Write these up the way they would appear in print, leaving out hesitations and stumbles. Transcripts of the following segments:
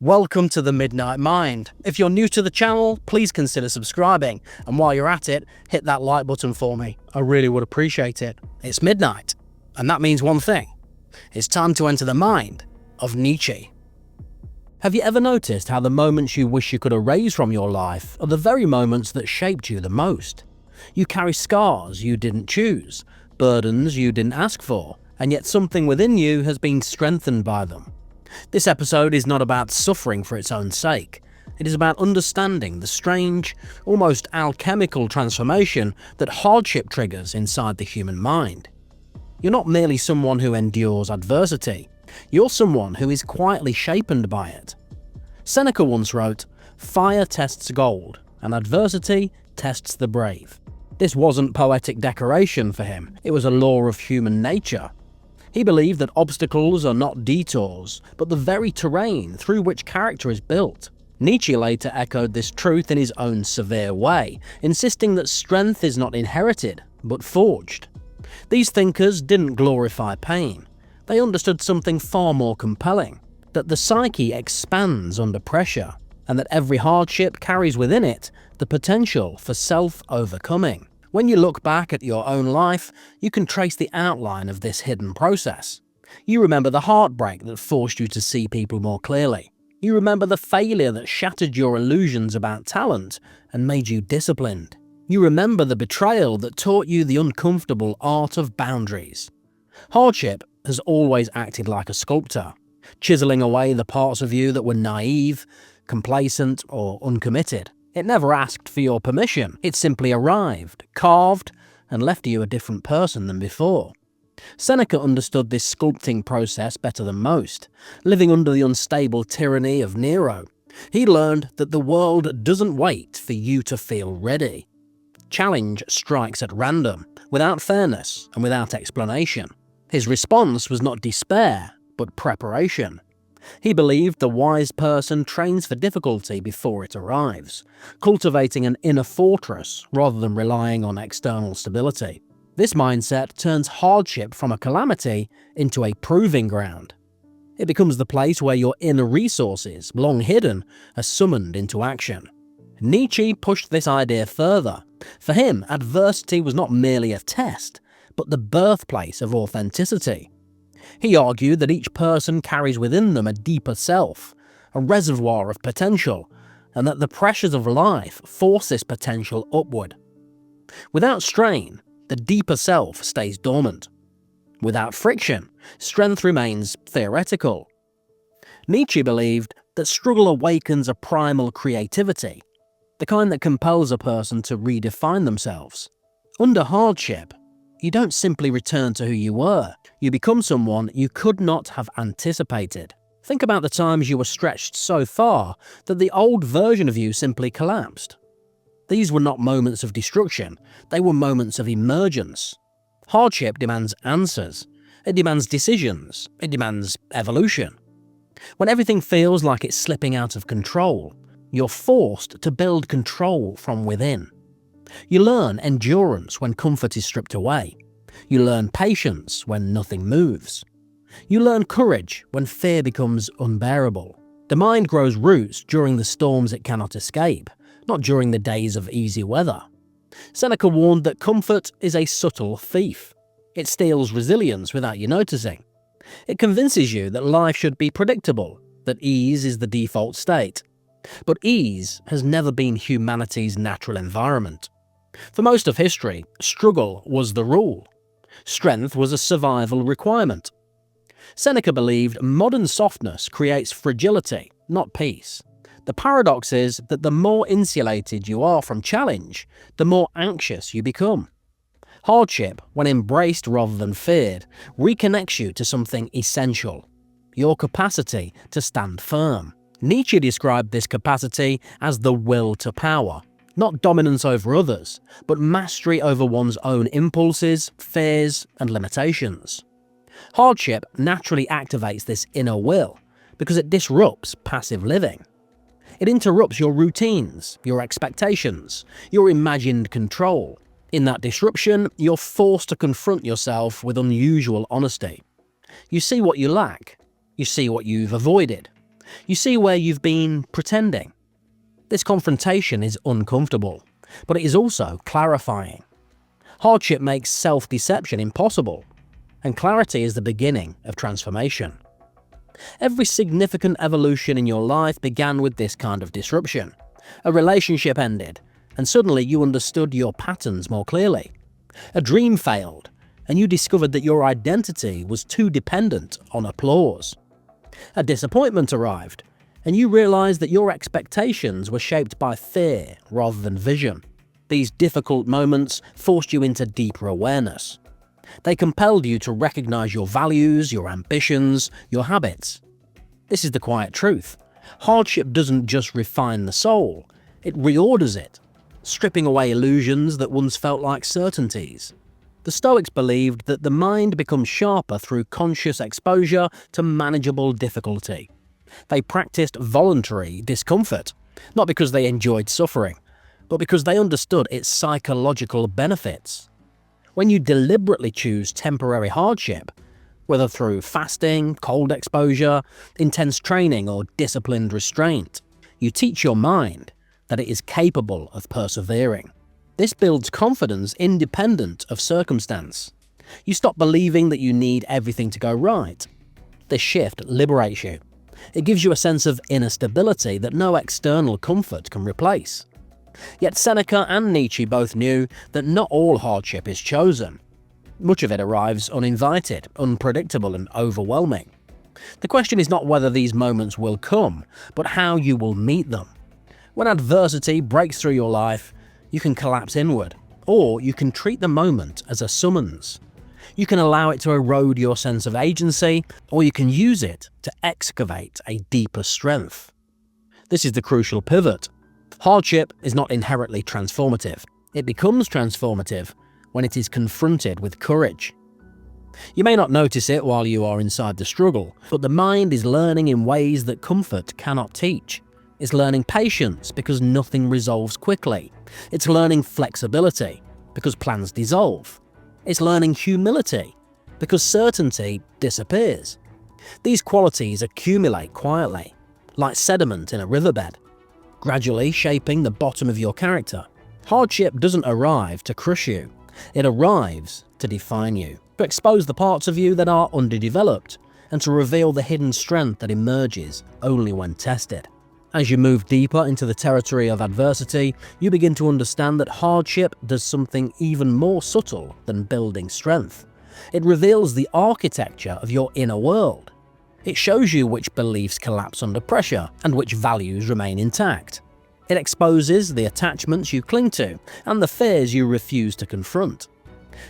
Welcome to the Midnight Mind. If you're new to the channel, please consider subscribing, and while you're at it, hit that like button for me. I really would appreciate it. It's midnight, and that means one thing. It's time to enter the mind of Nietzsche. Have you ever noticed how the moments you wish you could erase from your life are the very moments that shaped you the most? You carry scars you didn't choose, burdens you didn't ask for, and yet something within you has been strengthened by them. This episode is not about suffering for its own sake. It is about understanding the strange, almost alchemical transformation that hardship triggers inside the human mind. You're not merely someone who endures adversity. You're someone who is quietly shapen by it. Seneca once wrote, "Fire tests gold, and adversity tests the brave." This wasn't poetic decoration for him, it was a law of human nature. He believed that obstacles are not detours, but the very terrain through which character is built. Nietzsche later echoed this truth in his own severe way, insisting that strength is not inherited, but forged. These thinkers didn't glorify pain. They understood something far more compelling, that the psyche expands under pressure, and that every hardship carries within it the potential for self-overcoming. When you look back at your own life, you can trace the outline of this hidden process. You remember the heartbreak that forced you to see people more clearly. You remember the failure that shattered your illusions about talent and made you disciplined. You remember the betrayal that taught you the uncomfortable art of boundaries. Hardship has always acted like a sculptor, chiseling away the parts of you that were naive, complacent, or uncommitted. It never asked for your permission. It simply arrived, carved, and left you a different person than before. Seneca understood this sculpting process better than most. Living under the unstable tyranny of Nero, he learned that the world doesn't wait for you to feel ready. Challenge strikes at random, without fairness and without explanation. His response was not despair, but preparation. He believed the wise person trains for difficulty before it arrives, cultivating an inner fortress rather than relying on external stability. This mindset turns hardship from a calamity into a proving ground. It becomes the place where your inner resources, long hidden, are summoned into action. Nietzsche pushed this idea further. For him, adversity was not merely a test, but the birthplace of authenticity. He argued that each person carries within them a deeper self, a reservoir of potential, and that the pressures of life force this potential upward. Without strain, the deeper self stays dormant. Without friction, strength remains theoretical. Nietzsche believed that struggle awakens a primal creativity, the kind that compels a person to redefine themselves. Under hardship, you don't simply return to who you were, you become someone you could not have anticipated. Think about the times you were stretched so far that the old version of you simply collapsed. These were not moments of destruction, they were moments of emergence. Hardship demands answers, it demands decisions, it demands evolution. When everything feels like it's slipping out of control, you're forced to build control from within. You learn endurance when comfort is stripped away. You learn patience when nothing moves. You learn courage when fear becomes unbearable. The mind grows roots during the storms it cannot escape, not during the days of easy weather. Seneca warned that comfort is a subtle thief. It steals resilience without you noticing. It convinces you that life should be predictable, that ease is the default state. But ease has never been humanity's natural environment. For most of history, struggle was the rule. Strength was a survival requirement. Seneca believed modern softness creates fragility, not peace. The paradox is that the more insulated you are from challenge, the more anxious you become. Hardship, when embraced rather than feared, reconnects you to something essential: your capacity to stand firm. Nietzsche described this capacity as the will to power. Not dominance over others, but mastery over one's own impulses, fears, and limitations. Hardship naturally activates this inner will because it disrupts passive living. It interrupts your routines, your expectations, your imagined control. In that disruption, you're forced to confront yourself with unusual honesty. You see what you lack. You see what you've avoided. You see where you've been pretending. This confrontation is uncomfortable, but it is also clarifying. Hardship makes self-deception impossible, and clarity is the beginning of transformation. Every significant evolution in your life began with this kind of disruption. A relationship ended, and suddenly you understood your patterns more clearly. A dream failed, and you discovered that your identity was too dependent on applause. A disappointment arrived, and you realized that your expectations were shaped by fear rather than vision. These difficult moments forced you into deeper awareness. They compelled you to recognize your values, your ambitions, your habits. This is the quiet truth. Hardship doesn't just refine the soul, it reorders it, stripping away illusions that once felt like certainties. The Stoics believed that the mind becomes sharper through conscious exposure to manageable difficulty. They practiced voluntary discomfort, not because they enjoyed suffering, but because they understood its psychological benefits. When you deliberately choose temporary hardship, whether through fasting, cold exposure, intense training, or disciplined restraint, you teach your mind that it is capable of persevering. This builds confidence independent of circumstance. You stop believing that you need everything to go right. This shift liberates you. It gives you a sense of inner stability that no external comfort can replace. Yet Seneca and Nietzsche both knew that not all hardship is chosen. Much of it arrives uninvited, unpredictable, and overwhelming. The question is not whether these moments will come, but how you will meet them. When adversity breaks through your life, you can collapse inward, or you can treat the moment as a summons. You can allow it to erode your sense of agency, or you can use it to excavate a deeper strength. This is the crucial pivot. Hardship is not inherently transformative. It becomes transformative when it is confronted with courage. You may not notice it while you are inside the struggle, but the mind is learning in ways that comfort cannot teach. It's learning patience because nothing resolves quickly. It's learning flexibility because plans dissolve. It's learning humility because certainty disappears. These qualities accumulate quietly, like sediment in a riverbed, gradually shaping the bottom of your character. Hardship doesn't arrive to crush you. It arrives to define you, to expose the parts of you that are underdeveloped, and to reveal the hidden strength that emerges only when tested. As you move deeper into the territory of adversity, you begin to understand that hardship does something even more subtle than building strength. It reveals the architecture of your inner world. It shows you which beliefs collapse under pressure and which values remain intact. It exposes the attachments you cling to and the fears you refuse to confront.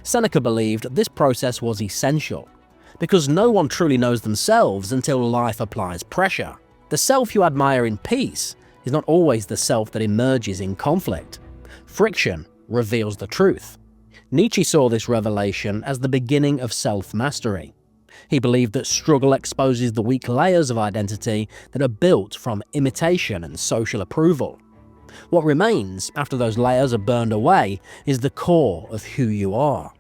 Seneca believed this process was essential, because no one truly knows themselves until life applies pressure. The self you admire in peace is not always the self that emerges in conflict. Friction reveals the truth. Nietzsche saw this revelation as the beginning of self-mastery. He believed that struggle exposes the weak layers of identity that are built from imitation and social approval. What remains after those layers are burned away is the core of who you are.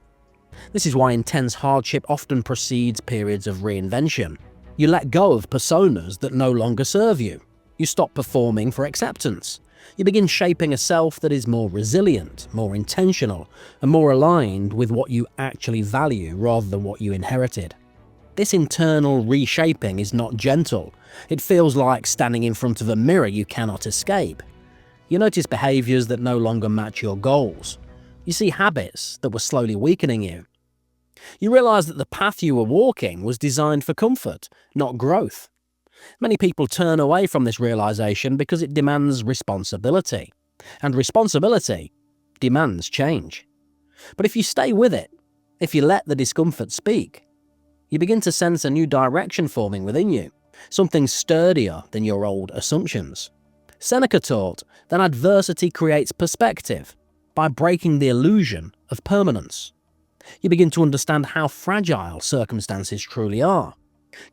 This is why intense hardship often precedes periods of reinvention. You let go of personas that no longer serve you. You stop performing for acceptance. You begin shaping a self that is more resilient, more intentional, and more aligned with what you actually value rather than what you inherited. This internal reshaping is not gentle. It feels like standing in front of a mirror you cannot escape. You notice behaviors that no longer match your goals. You see habits that were slowly weakening you. You realize that the path you were walking was designed for comfort, not growth. Many people turn away from this realization because it demands responsibility, and responsibility demands change. But if you stay with it, if you let the discomfort speak, you begin to sense a new direction forming within you, something sturdier than your old assumptions. Seneca taught that adversity creates perspective by breaking the illusion of permanence. You begin to understand how fragile circumstances truly are.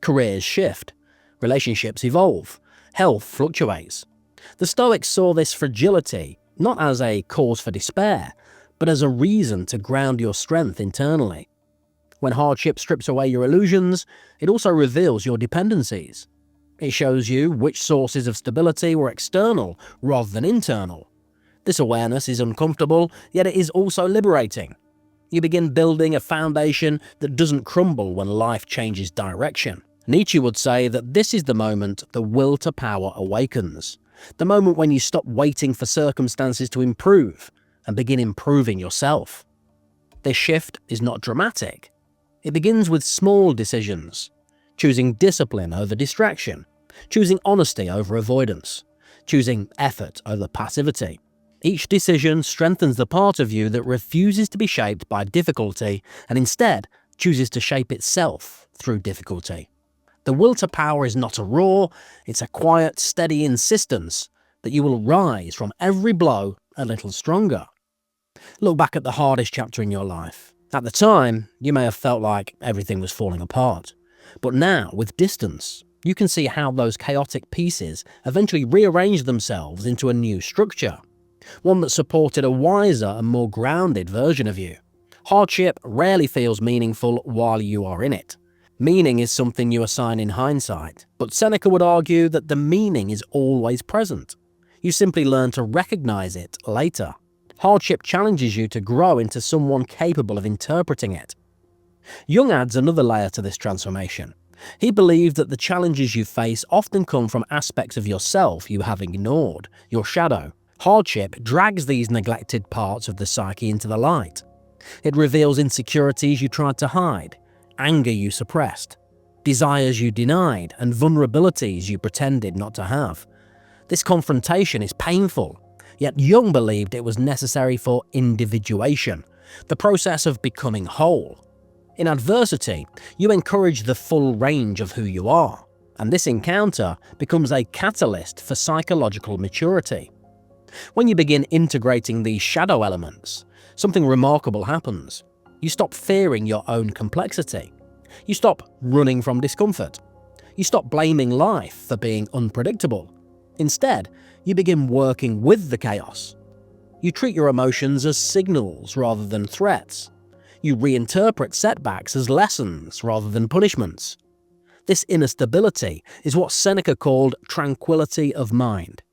Careers shift, relationships evolve, health fluctuates. The Stoics saw this fragility not as a cause for despair, but as a reason to ground your strength internally. When hardship strips away your illusions, it also reveals your dependencies. It shows you which sources of stability were external rather than internal. This awareness is uncomfortable, yet it is also liberating. You begin building a foundation that doesn't crumble when life changes direction. Nietzsche would say that this is the moment the will to power awakens, the moment when you stop waiting for circumstances to improve and begin improving yourself. This shift is not dramatic. It begins with small decisions, choosing discipline over distraction, choosing honesty over avoidance, choosing effort over passivity. Each decision strengthens the part of you that refuses to be shaped by difficulty and instead chooses to shape itself through difficulty. The will to power is not a roar, it's a quiet, steady insistence that you will rise from every blow a little stronger. Look back at the hardest chapter in your life. At the time, you may have felt like everything was falling apart. But now, with distance, you can see how those chaotic pieces eventually rearranged themselves into a new structure, one that supported a wiser and more grounded version of you. Hardship rarely feels meaningful while you are in it. Meaning is something you assign in hindsight, but Seneca would argue that the meaning is always present. You simply learn to recognize it later. Hardship challenges you to grow into someone capable of interpreting it. Jung adds another layer to this transformation. He believed that the challenges you face often come from aspects of yourself you have ignored, your shadow. Hardship drags these neglected parts of the psyche into the light. It reveals insecurities you tried to hide, anger you suppressed, desires you denied, and vulnerabilities you pretended not to have. This confrontation is painful, yet Jung believed it was necessary for individuation, the process of becoming whole. In adversity, you encourage the full range of who you are, and this encounter becomes a catalyst for psychological maturity. When you begin integrating these shadow elements, something remarkable happens. You stop fearing your own complexity. You stop running from discomfort. You stop blaming life for being unpredictable. Instead, you begin working with the chaos. You treat your emotions as signals rather than threats. You reinterpret setbacks as lessons rather than punishments. This inner stability is what Seneca called tranquility of mind,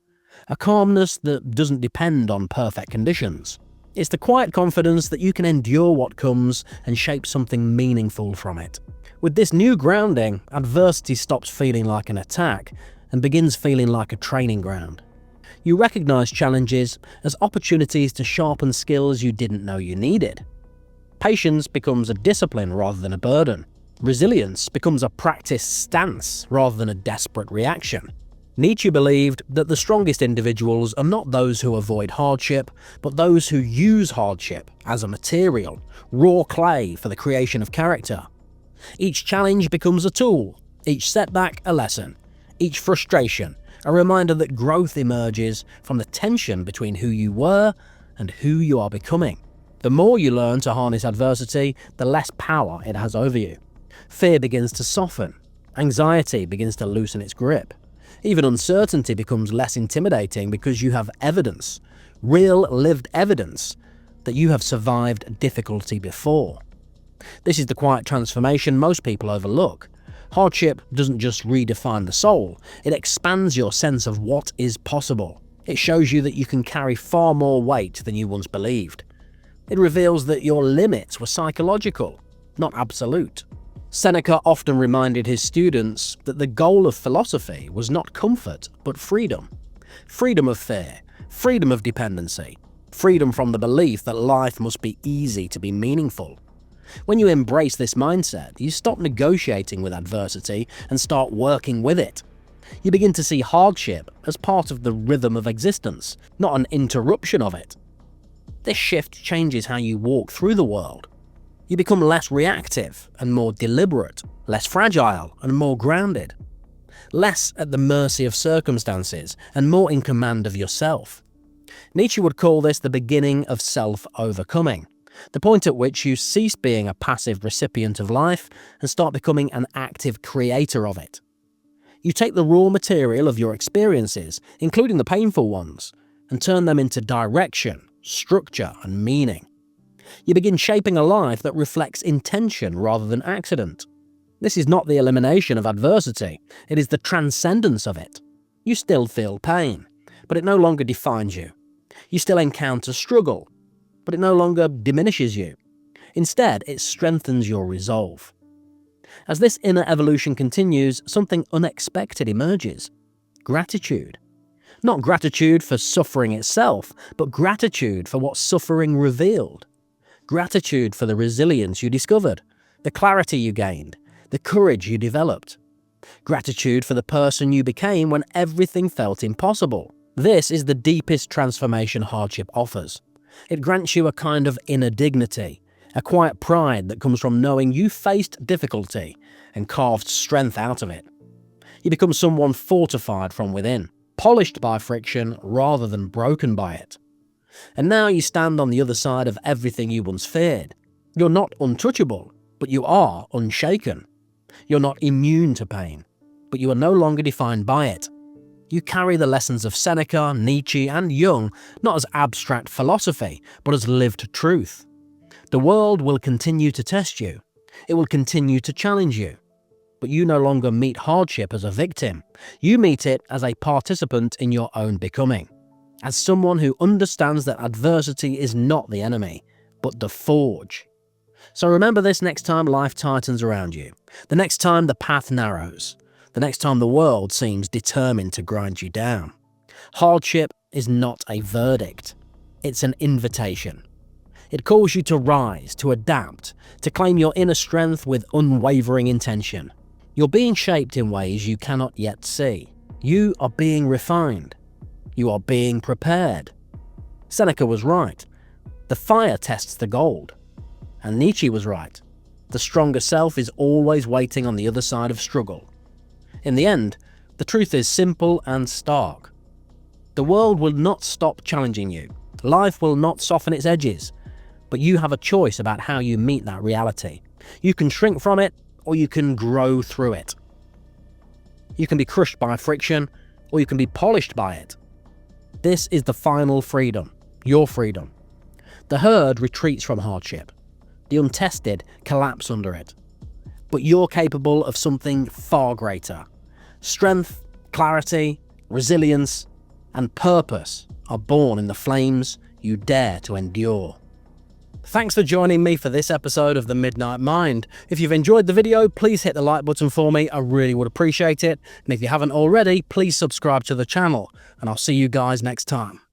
a calmness that doesn't depend on perfect conditions. It's the quiet confidence that you can endure what comes and shape something meaningful from it. With this new grounding, adversity stops feeling like an attack and begins feeling like a training ground. You recognize challenges as opportunities to sharpen skills you didn't know you needed. Patience becomes a discipline rather than a burden. Resilience becomes a practiced stance rather than a desperate reaction. Nietzsche believed that the strongest individuals are not those who avoid hardship, but those who use hardship as a material, raw clay for the creation of character. Each challenge becomes a tool, each setback a lesson, each frustration a reminder that growth emerges from the tension between who you were and who you are becoming. The more you learn to harness adversity, the less power it has over you. Fear begins to soften, anxiety begins to loosen its grip. Even uncertainty becomes less intimidating because you have evidence, real lived evidence, that you have survived difficulty before. This is the quiet transformation most people overlook. Hardship doesn't just redefine the soul, it expands your sense of what is possible. It shows you that you can carry far more weight than you once believed. It reveals that your limits were psychological, not absolute. Seneca often reminded his students that the goal of philosophy was not comfort, but freedom. Freedom of fear, freedom of dependency, freedom from the belief that life must be easy to be meaningful. When you embrace this mindset, you stop negotiating with adversity and start working with it. You begin to see hardship as part of the rhythm of existence, not an interruption of it. This shift changes how you walk through the world. You become less reactive and more deliberate, less fragile and more grounded, less at the mercy of circumstances and more in command of yourself. Nietzsche would call this the beginning of self-overcoming, the point at which you cease being a passive recipient of life and start becoming an active creator of it. You take the raw material of your experiences, including the painful ones, and turn them into direction, structure, and meaning. You begin shaping a life that reflects intention rather than accident. This is not the elimination of adversity, it is the transcendence of it. You still feel pain, but it no longer defines you. You still encounter struggle, but it no longer diminishes you. Instead, it strengthens your resolve. As this inner evolution continues, something unexpected emerges. Gratitude. Not gratitude for suffering itself, but gratitude for what suffering revealed. Gratitude for the resilience you discovered, the clarity you gained, the courage you developed. Gratitude for the person you became when everything felt impossible. This is the deepest transformation hardship offers. It grants you a kind of inner dignity, a quiet pride that comes from knowing you faced difficulty and carved strength out of it. You become someone fortified from within, polished by friction rather than broken by it. And now you stand on the other side of everything you once feared. You're not untouchable, but you are unshaken. You're not immune to pain, but you are no longer defined by it. You carry the lessons of Seneca, Nietzsche, and Jung not as abstract philosophy, but as lived truth. The world will continue to test you. It will continue to challenge you. But you no longer meet hardship as a victim. You meet it as a participant in your own becoming, as someone who understands that adversity is not the enemy, but the forge. So remember this next time life tightens around you, the next time the path narrows, the next time the world seems determined to grind you down. Hardship is not a verdict. It's an invitation. It calls you to rise, to adapt, to claim your inner strength with unwavering intention. You're being shaped in ways you cannot yet see. You are being refined. You are being prepared. Seneca was right. The fire tests the gold. And Nietzsche was right. The stronger self is always waiting on the other side of struggle. In the end, the truth is simple and stark. The world will not stop challenging you. Life will not soften its edges. But you have a choice about how you meet that reality. You can shrink from it, or you can grow through it. You can be crushed by friction, or you can be polished by it. This is the final freedom, your freedom. The herd retreats from hardship. The untested collapse under it. But you're capable of something far greater. Strength, clarity, resilience, and purpose are born in the flames you dare to endure. Thanks for joining me for this episode of The Midnight Mind. If you've enjoyed the video, please hit the like button for me. I really would appreciate it. And if you haven't already, please subscribe to the channel. And I'll see you guys next time.